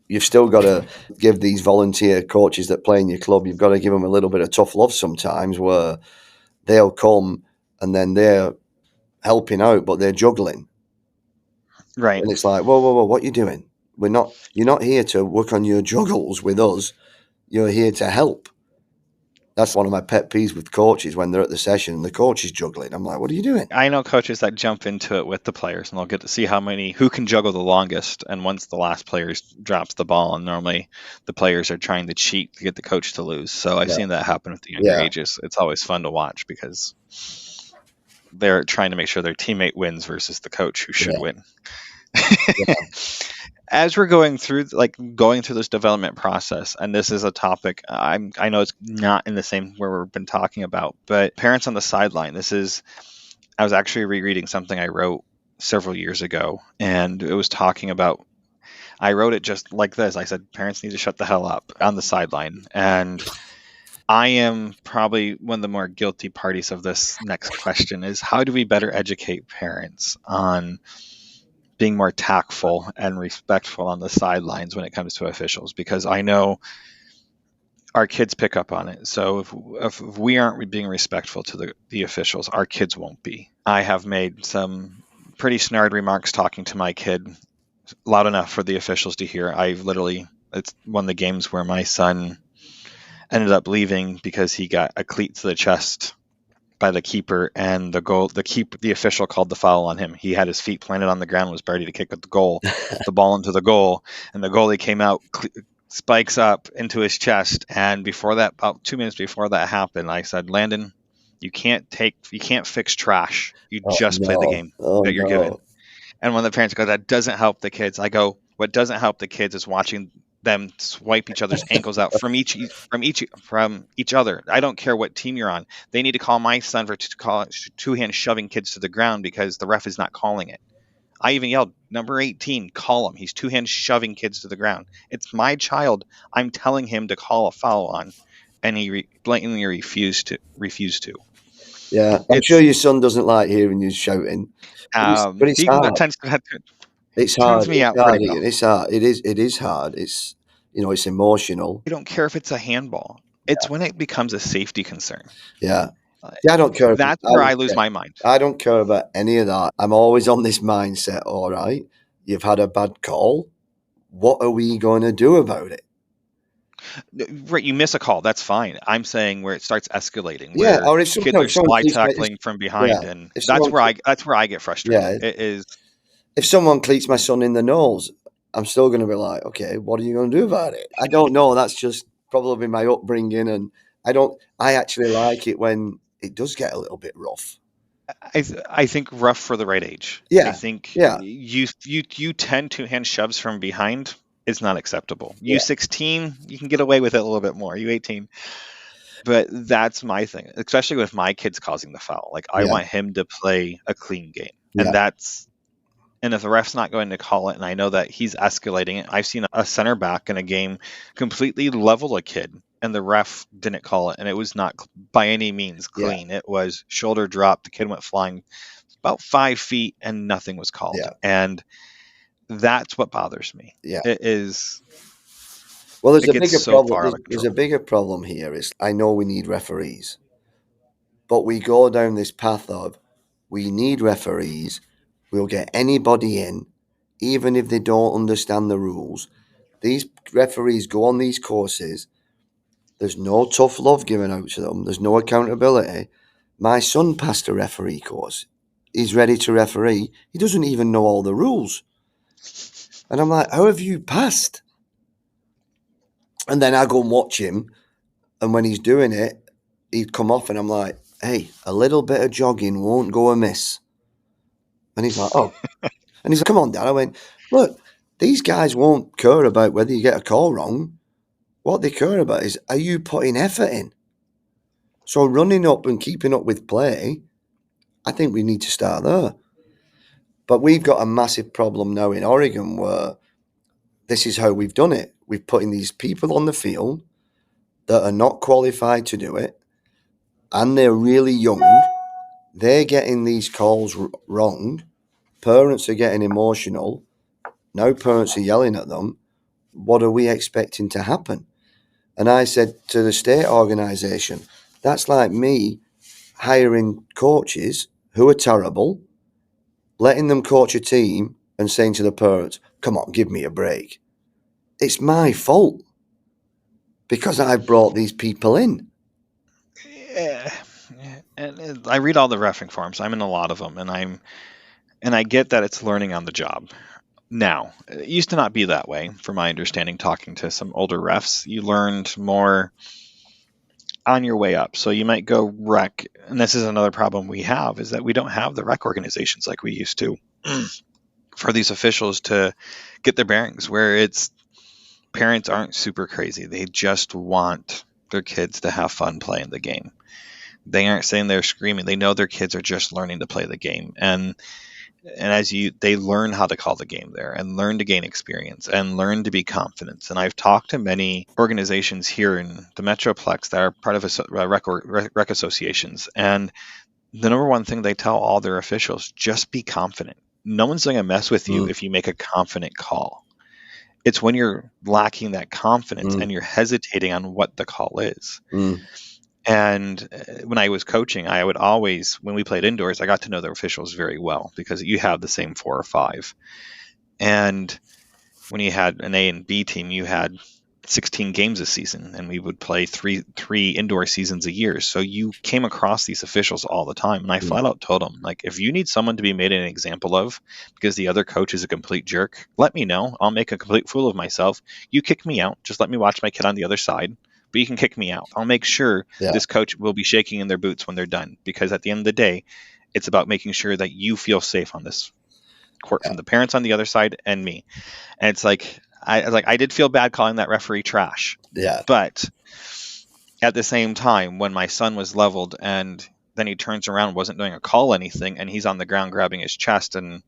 you've still got to give these volunteer coaches that play in your club. You've got to give them a little bit of tough love sometimes, where they'll come and then they're helping out, but they're juggling. Right. And it's like, whoa, whoa, whoa, what are you doing? You're not here to work on your juggles with us. You're here to help. That's one of my pet peeves with coaches when they're at the session and the coach is juggling. I'm like, what are you doing? I know coaches that jump into it with the players, and they'll get to see who can juggle the longest. And once the last player drops the ball, and normally the players are trying to cheat to get the coach to lose. So I've Yeah, seen that happen with the younger yeah, ages. It's always fun to watch because they're trying to make sure their teammate wins versus the coach who should yeah, win. yeah. As we're going through this development process, and this is a topic I know it's not in the same where we've been talking about, but parents on the sideline. I was actually rereading something I wrote several years ago, and it was talking about. I wrote it just like this. I said parents need to shut the hell up on the sideline, and I am probably one of the more guilty parties of this next question: is how do we better educate parents on being more tactful and respectful on the sidelines when it comes to officials? Because I know our kids pick up on it. So if we aren't being respectful to the officials, our kids won't be. I have made some pretty snarled remarks talking to my kid loud enough for the officials to hear. It's one of the games where my son ended up leaving because he got a cleat to the chest by the keeper, and the official called the foul on him. He had his feet planted on the ground, was ready to kick the ball into the goal, and the goalie came out, spikes up into his chest. And before that, about 2 minutes before that happened, I said, Landon, you can't fix trash. You Oh just play the no, game oh that you're given. no. And one of the parents goes, that doesn't help the kids. I go, what doesn't help the kids is watching them swipe each other's ankles out from each other. I don't care what team you're on. They need to call my son for two-hand shoving kids to the ground because the ref is not calling it. I even yelled, number 18, call him. He's two-hand shoving kids to the ground. It's my child. I'm telling him to call a foul on, and he blatantly refused to. Yeah, I'm sure It's your son doesn't like hearing you shouting, but it's he hard. tends to It's tunes hard. me It's out hard. pretty well. It's hard. It is hard. It's it's emotional. I don't care if it's a handball. It's when it becomes a safety concern. Yeah. Uh, Yeah, I don't care. That's where I lose my mind. I don't care about any of that. I'm always on this mindset. All right, you've had a bad call. What are we going to do about it? Right, you miss a call, that's fine. I'm saying where it starts escalating, Yeah, where or if kids are someone slide cleats my tackling from yeah, behind, and if someone that's where I get frustrated. yeah, It is if someone cleats my son in the nose, I'm still going to be like, okay, what are you going to do about it? I don't know. That's just probably my upbringing, and I actually like it when it does get a little bit rough. I think rough for the right age. I Yeah, think yeah, you 10 two-hand shoves from behind is not acceptable. yeah, You 16, you can get away with it a little bit more. You 18, but that's my thing, especially with my kids causing the foul. Like I yeah, want him to play a clean game, yeah, and if the ref's not going to call it, and I know that he's escalating it, I've seen a center back in a game completely level a kid, and the ref didn't call it, and it was not by any means yeah, clean. It was shoulder drop. The kid went flying about 5 feet, and nothing was called. yeah, And that's what bothers me. yeah. It is. Well, there's It a gets bigger so problem. far out of There's a control. bigger problem here. Is I know we need referees, but we go down this path of we need referees. We'll get anybody in, even if they don't understand the rules. These referees go on these courses. There's no tough love given out to them. There's no accountability. My son passed a referee course. He's ready to referee. He doesn't even know all the rules. And I'm like, how have you passed? And then I go and watch him. And when he's doing it, he'd come off and I'm like, hey, a little bit of jogging won't go amiss. And he's like, oh. And he's like, come on, Dad. I went, look, these guys won't care about whether you get a call wrong. What they care about is, are you putting effort in? So running up and keeping up with play, I think we need to start there. But we've got a massive problem now in Oregon where this is how we've done it. We've put in these people on the field that are not qualified to do it, and they're really young. They're getting these calls wrong. Parents are getting emotional. Now parents are yelling at them. What are we expecting to happen? And I said to the state organisation, that's like me hiring coaches who are terrible, letting them coach a team and saying to the parents, come on, give me a break. It's my fault because I brought these people in. Yeah. And I read all the reffing forums. I'm in a lot of them, and I get that it's learning on the job. Now, it used to not be that way, from my understanding, talking to some older refs. You learned more on your way up. So you might go rec, and this is another problem we have, is that we don't have the rec organizations like we used to for these officials to get their bearings, where it's parents aren't super crazy. They just want their kids to have fun playing the game. They aren't sitting there screaming. They know their kids are just learning to play the game. And they learn how to call the game there and learn to gain experience and learn to be confident. And I've talked to many organizations here in the Metroplex that are part of rec associations, and the number one thing they tell all their officials, just be confident. No one's going to mess with you if you make a confident call. It's when you're lacking that confidence and you're hesitating on what the call is. And when I was coaching, I would always, when we played indoors, I got to know the officials very well because you have the same 4 or 5. And when you had an A and B team, you had 16 games a season, and we would play three indoor seasons a year. So you came across these officials all the time. And I flat out told them, like, if you need someone to be made an example of because the other coach is a complete jerk, let me know. I'll make a complete fool of myself. You kick me out. Just let me watch my kid on the other side. But you can kick me out. I'll make sure this coach will be shaking in their boots when they're done, because at the end of the day, it's about making sure that you feel safe on this court from the parents on the other side and me. And it's like, I did feel bad calling that referee trash. Yeah. But at the same time, when my son was leveled and then he turns around, wasn't doing a call anything, and he's on the ground grabbing his chest, and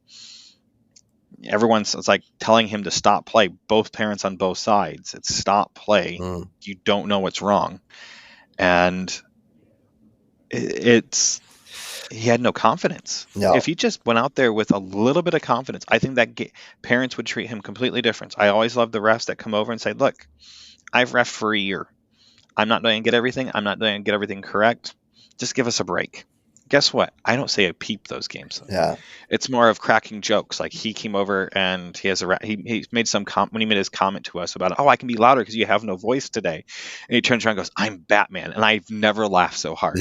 it's like telling him to stop play. Both parents on both sides. It's stop play. You don't know what's wrong. And he had no confidence. No. If he just went out there with a little bit of confidence, I think that parents would treat him completely different. I always love the refs that come over and say, look, I've reffed for a year. I'm not going to get everything. I'm not going to get everything correct. Just give us a break. Guess what? I don't say a peep those games. Yeah. It's more of cracking jokes. Like he came over and he made some when he made his comment to us about, oh, I can be louder because you have no voice today. And he turns around and goes, I'm Batman. And I've never laughed so hard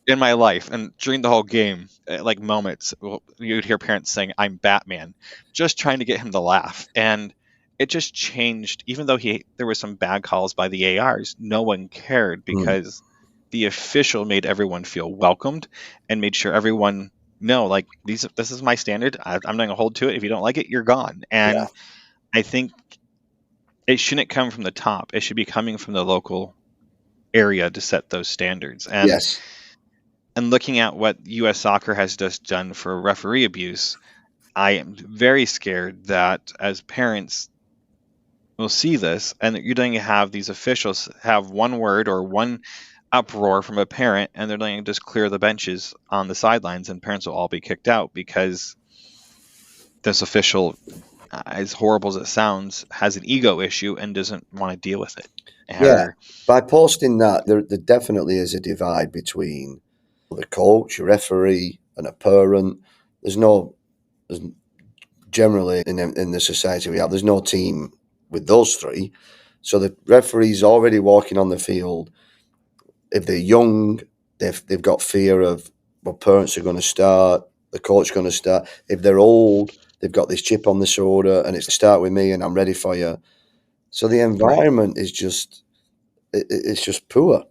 in my life. And during the whole game, like moments, you'd hear parents saying, I'm Batman, just trying to get him to laugh. And it just changed. Even though there was some bad calls by the ARs, no one cared because the official made everyone feel welcomed and made sure everyone know, like, this is my standard. I'm not going to hold to it. If you don't like it, you're gone. Yeah. And I think it shouldn't come from the top. It should be coming from the local area to set those standards. Yes. And looking at what U.S. soccer has just done for referee abuse, I am very scared that as parents will see this, and you're going to have these officials have one word or one uproar from a parent, and they're going to just clear the benches on the sidelines, and parents will all be kicked out because this official, as horrible as it sounds, has an ego issue and doesn't want to deal with it. Yeah. By posting that, there definitely is a divide between the coach, a referee, and a parent. There's generally in the society we have, there's no team with those three. So the referee's already walking on the field. If they're young, they've got fear of, well, parents are going to start, the coach's going to start. If they're old, they've got this chip on the shoulder, and it's start with me, and I'm ready for you. So the environment is just, it's just poor.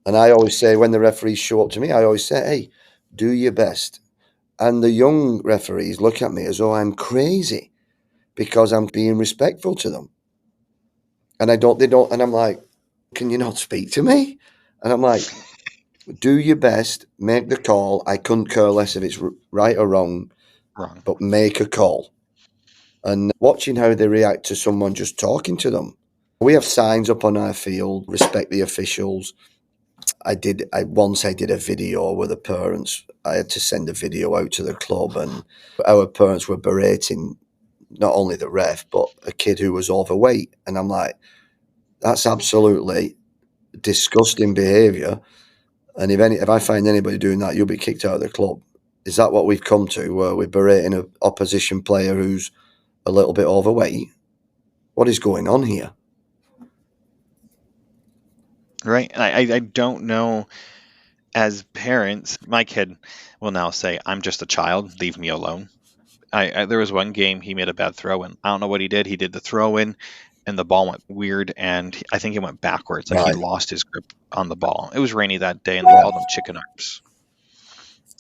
And I always say, when the referees show up to me, I always say, hey, do your best. And the young referees look at me as though I'm crazy because I'm being respectful to them. And and I'm like, can you not speak to me? And I'm like, do your best, make the call. I couldn't care less if it's right or wrong, but make a call. And watching how they react to someone just talking to them. We have signs up on our field, respect the officials. I once did a video with the parents. I had to send a video out to the club, and our parents were berating not only the ref, but a kid who was overweight. And I'm like, that's absolutely disgusting behaviour. And if I find anybody doing that, you'll be kicked out of the club. Is that what we've come to, where we're berating an opposition player who's a little bit overweight? What is going on here? Right. I don't know. As parents, my kid will now say, I'm just a child, leave me alone. There was one game he made a bad throw in. I don't know what he did. He did the throw in, and the ball went weird, and I think he went backwards. Like, he lost his grip on the ball. It was rainy that day, and they called him chicken arms.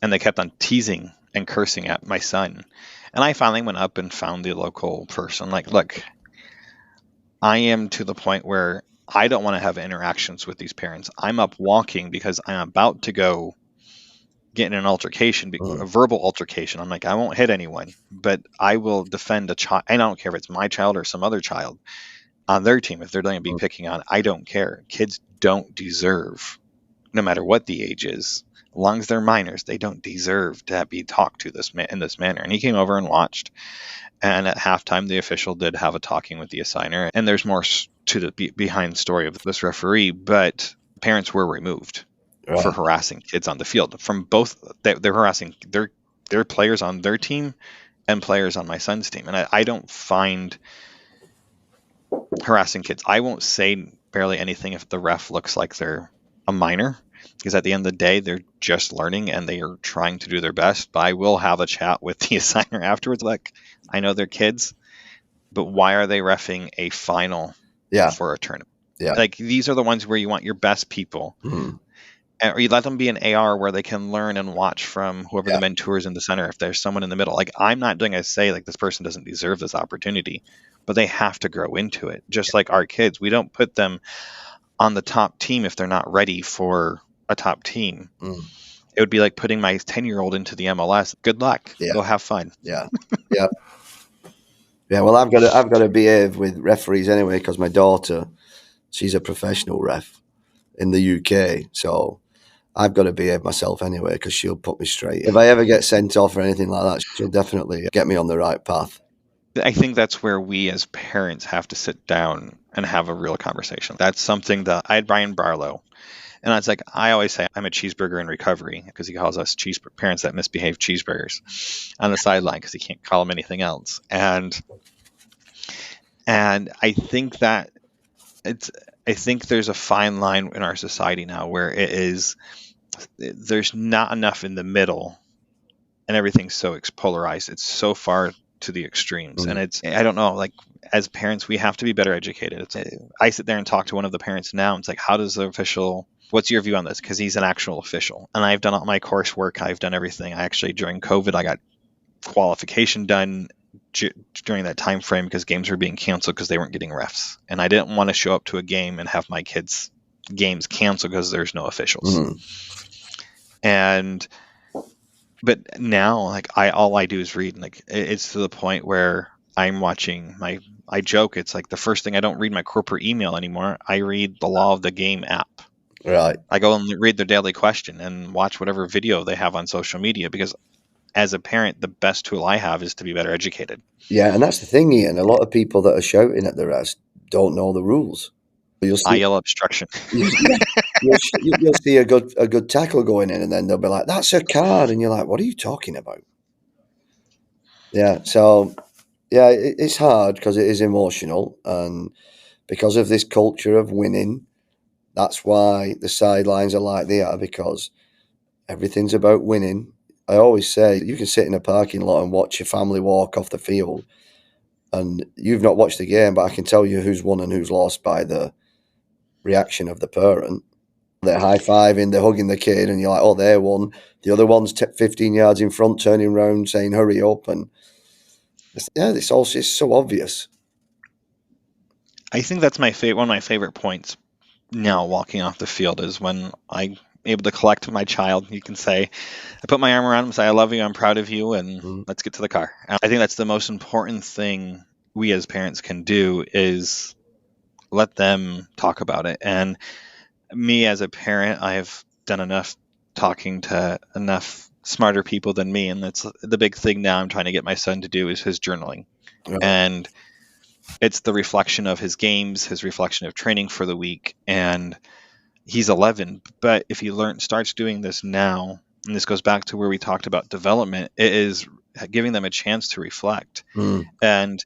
And they kept on teasing and cursing at my son. And I finally went up and found the local person. Like, look, I am to the point where I don't want to have interactions with these parents. I'm up walking because I'm about to go get in an altercation, a verbal altercation. I'm like, I won't hit anyone, but I will defend a child. I don't care if it's my child or some other child on their team. If they're going to be picking on, I don't care. Kids don't deserve, no matter what the age is, as long as they're minors, they don't deserve to be talked to in this manner. And he came over and watched. And at halftime, the official did have a talking with the assigner. And there's more to the behind story of this referee, but parents were removed for harassing kids on the field from both. They're harassing their players on their team and players on my son's team. And I don't find harassing kids. I won't say barely anything if the ref looks like they're a minor, because at the end of the day, they're just learning and they are trying to do their best. But I will have a chat with the assigner afterwards. Like, I know they're kids, but why are they reffing a final for a tournament? Yeah. Like, these are the ones where you want your best people. Or you let them be an AR where they can learn and watch from whoever the mentor is in the center. If there's someone in the middle, like, I'm not going to say like this person doesn't deserve this opportunity, but they have to grow into it. Just like our kids, we don't put them on the top team if they're not ready for a top team. It would be like putting my 10-year-old into the MLS. Good luck. Go have fun. Yeah. Well, I've got to behave with referees anyway, because my daughter, she's a professional ref in the UK, so I've got to behave myself anyway, because she'll put me straight. If I ever get sent off or anything like that, she'll definitely get me on the right path. I think that's where we as parents have to sit down and have a real conversation. That's something that I had Brian Barlow. And it's like, I always say I'm a cheeseburger in recovery, because he calls us parents that misbehave cheeseburgers on the sideline, because he can't call them anything else. And I think that I think there's a fine line in our society now where there's not enough in the middle, and everything's so polarized. It's so far to the extremes. And I don't know, like, as parents, we have to be better educated. I sit there and talk to one of the parents now. And it's like, how does the official, what's your view on this? Because he's an actual official. And I've done all my coursework. I've done everything. I actually, during COVID, I got qualification done during that time frame because games were being canceled because they weren't getting refs. And I didn't want to show up to a game and have my kids' games canceled because there's no officials. But now, like, all I do is read. Like, it's to the point where I'm watching I joke, it's like the first thing, I don't read my corporate email anymore. I read the Law of the Game app. Right. I go and read their daily question and watch whatever video they have on social media, because as a parent, the best tool I have is to be better educated. Yeah, and that's the thing, Ian. A lot of people that are shouting at the refs don't know the rules. I yell obstruction. You'll see a good tackle going in, and then they'll be like, "That's a card," and you're like, "What are you talking about?" Yeah, so yeah, it's hard because it is emotional, and because of this culture of winning, that's why the sidelines are like they are, because everything's about winning. I always say you can sit in a parking lot and watch your family walk off the field, and you've not watched the game, but I can tell you who's won and who's lost by the reaction of the parent. They're high-fiving, they're hugging the kid, and you're like, oh, they won. The other one's 15 yards in front, turning around, saying, hurry up. And it's also so obvious. I think that's one of my favorite points now walking off the field is when I'm able to collect my child. You can say, I put my arm around him, say, I love you, I'm proud of you, and let's get to the car. I think that's the most important thing we as parents can do, is let them talk about it. And me as a parent, I have done enough talking to enough smarter people than me, and that's the big thing now I'm trying to get my son to do, is his journaling. Right. And it's the reflection of his games, his reflection of training for the week. And he's 11, but if he starts doing this now, and this goes back to where we talked about development, it is giving them a chance to reflect. And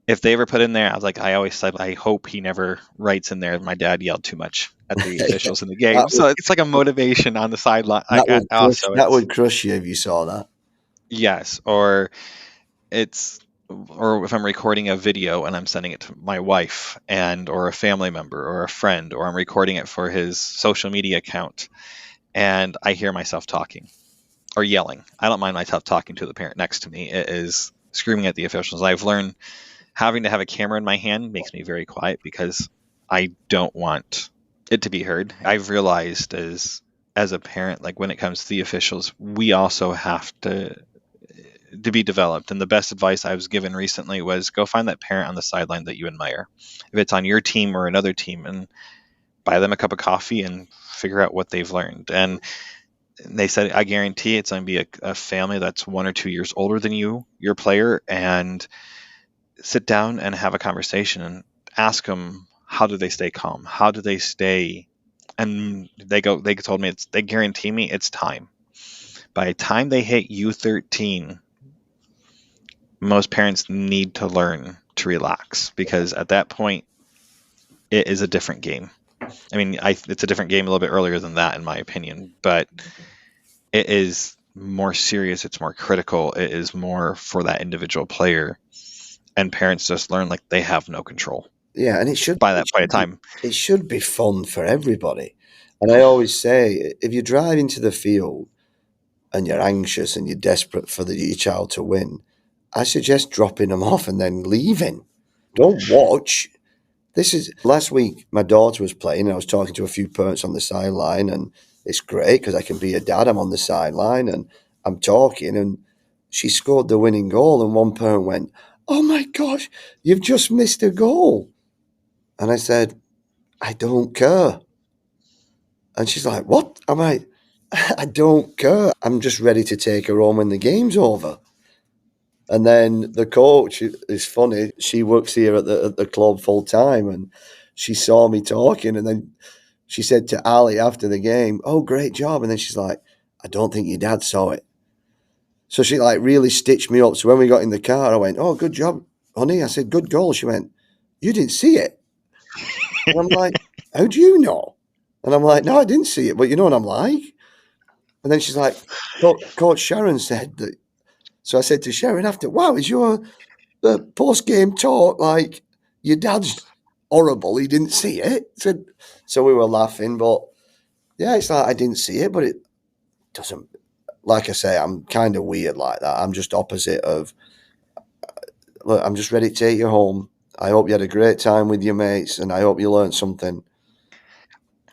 if they ever put in there, I always said, I hope he never writes in there, my dad yelled too much at the officials in the game. So it's like a motivation on the sideline. That would crush you if you saw that. Yes. Or if I'm recording a video and I'm sending it to my wife or a family member or a friend, or I'm recording it for his social media account, and I hear myself talking or yelling. I don't mind myself talking to the parent next to me. It is screaming at the officials. I've learned having to have a camera in my hand makes me very quiet because I don't want it to be heard. I've realized as a parent, like when it comes to the officials, we also have to be developed. And the best advice I was given recently was, go find that parent on the sideline that you admire, if it's on your team or another team, and buy them a cup of coffee and figure out what they've learned. And they said, I guarantee it's going to be a family that's 1 or 2 years older than you, your player, and sit down and have a conversation and ask them, how do they stay calm? How do they stay? And they told me they guarantee me it's time. By the time they hit U13, most parents need to learn to relax, because at that point it is a different game. I mean, it's a different game a little bit earlier than that, in my opinion, but it is more serious. It's more critical. It is more for that individual player, and parents just learn like they have no control. Yeah, and it should it should be fun for everybody. And I always say, if you drive into the field and you're anxious and you're desperate for your child to win, I suggest dropping them off and then leaving. Don't watch. Last week, my daughter was playing, and I was talking to a few parents on the sideline, and it's great because I can be a dad. I'm on the sideline and I'm talking, and she scored the winning goal, and one parent went, oh my gosh, you've just missed a goal. And I said, I don't care. And she's like, what? I'm like, I don't care. I'm just ready to take her home when the game's over. And then the coach is funny. She works here at the club full time, and she saw me talking, and then she said to Ali after the game, oh, great job. And then she's like, I don't think your dad saw it. So she really stitched me up. So when we got in the car, I went, oh, good job, honey. I said, good goal. She went, you didn't see it. And I'm like, how do you know? And I'm like, no, I didn't see it. But you know what I'm like? And then she's like, Coach Sharon said that So I said to Sharon after, wow, is your post-game talk like your dad's horrible, he didn't see it? So we were laughing, but yeah, it's like I didn't see it, but it doesn't, like I say, I'm kind of weird like that. I'm just opposite of, look, I'm just ready to take you home. I hope you had a great time with your mates, and I hope you learned something.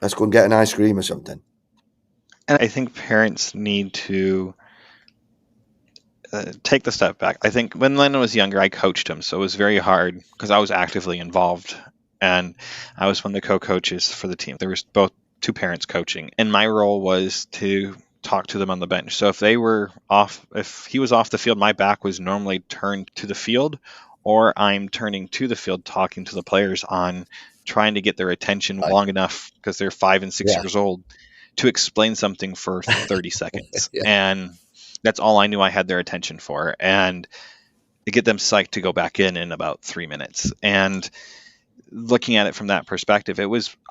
Let's go and get an ice cream or something. And I think parents need to take the step back. I think when Lennon was younger, I coached him, so it was very hard because I was actively involved, and I was one of the co-coaches for the team. There was both two parents coaching, and my role was to talk to them on the bench. So if he was off the field, my back was normally turned to the field, or I'm turning to the field talking to the players on trying to get their attention long enough, because they're 5 and 6 years old, to explain something for 30 seconds. And that's all I knew I had their attention for, and to get them psyched to go back in about 3 minutes. And looking at it from that perspective,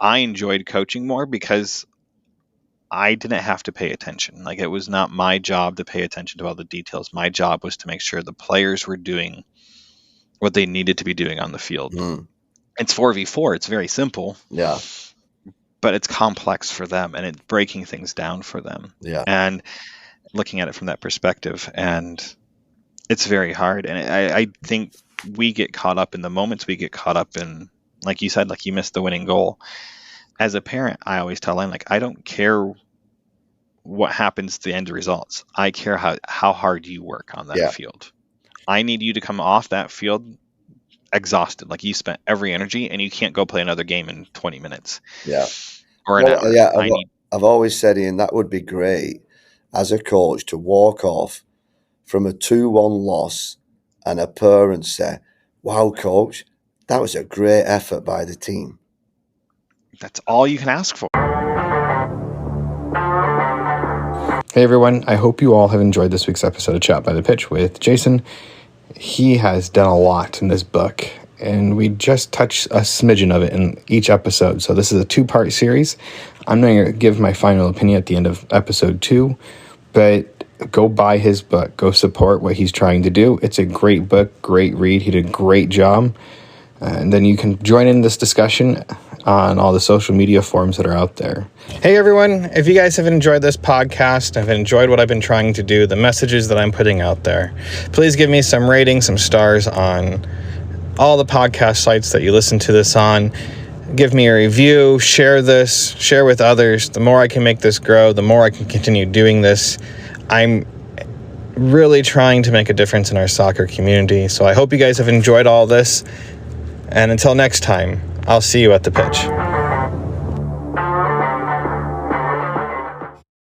I enjoyed coaching more because I didn't have to pay attention. Like, it was not my job to pay attention to all the details. My job was to make sure the players were doing what they needed to be doing on the field. It's 4v4. It's very simple. Yeah. But it's complex for them, and it's breaking things down for them. Yeah. And looking at it from that perspective, and it's very hard. And I think we get caught up in the moments. We get caught up in, like you said, like you missed the winning goal. As a parent, I always tell them, like, I don't care what happens to the end results. I care how hard you work on that field. I need you to come off that field exhausted, like you spent every energy, and you can't go play another game in 20 minutes. Yeah. Or an hour. Yeah, I've always said, Ian, that would be great as a coach to walk off from a 2-1 loss and a purr and say, wow, coach, that was a great effort by the team. That's all you can ask for. Hey everyone, I hope you all have enjoyed this week's episode of Chat by the Pitch with Jason. He has done a lot in this book, and we just touched a smidgen of it in each episode. So this is a 2-part series. I'm going to give my final opinion at the end of episode 2, but go buy his book. Go support what he's trying to do. It's a great book, great read. He did a great job. And then you can join in this discussion on all the social media forums that are out there. Hey everyone, if you guys have enjoyed this podcast, have enjoyed what I've been trying to do, the messages that I'm putting out there, please give me some ratings, some stars on all the podcast sites that you listen to this on. Give me a review, share this, share with others. The more I can make this grow, the more I can continue doing this. I'm really trying to make a difference in our soccer community. So I hope you guys have enjoyed all this. And until next time, I'll see you at the pitch.